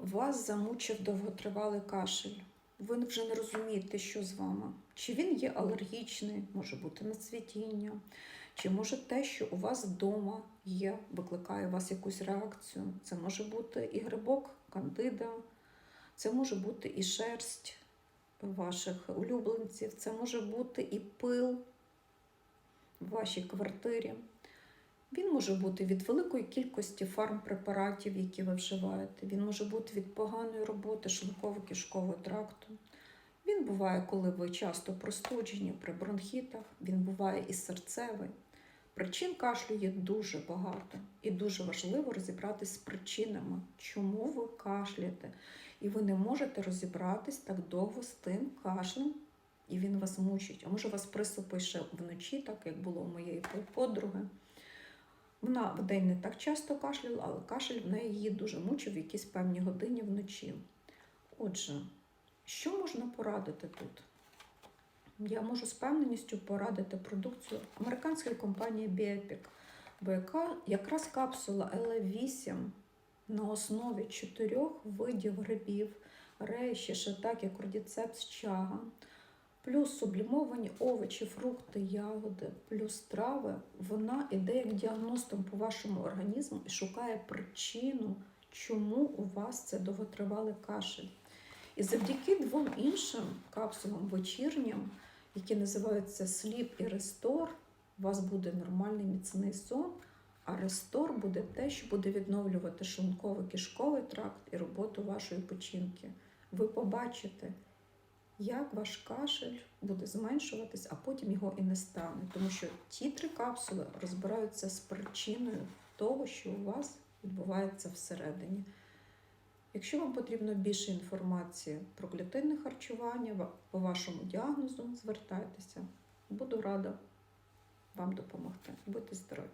Вас замучив довготривалий кашель. Ви вже не розумієте, що з вами. Чи він є алергічний, може бути на цвітіння, чи може те, що у вас вдома є, викликає у вас якусь реакцію. Це може бути і грибок, кандида, це може бути і шерсть ваших улюбленців, це може бути і пил в вашій квартирі. Він може бути від великої кількості фармпрепаратів, які ви вживаєте. Він може бути від поганої роботи шлунково-кишкового тракту. Він буває, коли ви часто простуджені при бронхітах. Він буває і серцевий. Причин кашлю є дуже багато. І дуже важливо розібратись з причинами, чому ви кашляєте. І ви не можете розібратись так довго з тим кашлем, і він вас мучить. А може у вас приступи ще вночі, так як було у моєї подруги. Вона вдень не так часто кашляла, але кашель в неї її дуже мучив в якісь певні годині вночі. Отже, що можна порадити тут? Я можу з певненістю порадити продукцію американської компанії Biopic, бо якраз капсула L8 на основі 4 видів грибів, reishi, shiitake, кордіцепс, чага, плюс сублімовані овочі, фрукти, ягоди, плюс трави, вона іде як діагностом по вашому організму і шукає причину, чому у вас це довготривалий кашель. І завдяки 2 іншим капсулам вечірнім, які називаються Sleep і Restore, у вас буде нормальний міцний сон, а Restore буде те, що буде відновлювати шлунково-кишковий тракт і роботу вашої печінки. Ви побачите, як ваш кашель буде зменшуватись, а потім його і не стане. Тому що ті 3 капсули розбираються з причиною того, що у вас відбувається всередині. Якщо вам потрібно більше інформації про клітинне харчування по вашому діагнозу, звертайтеся. Буду рада вам допомогти. Будьте здорові!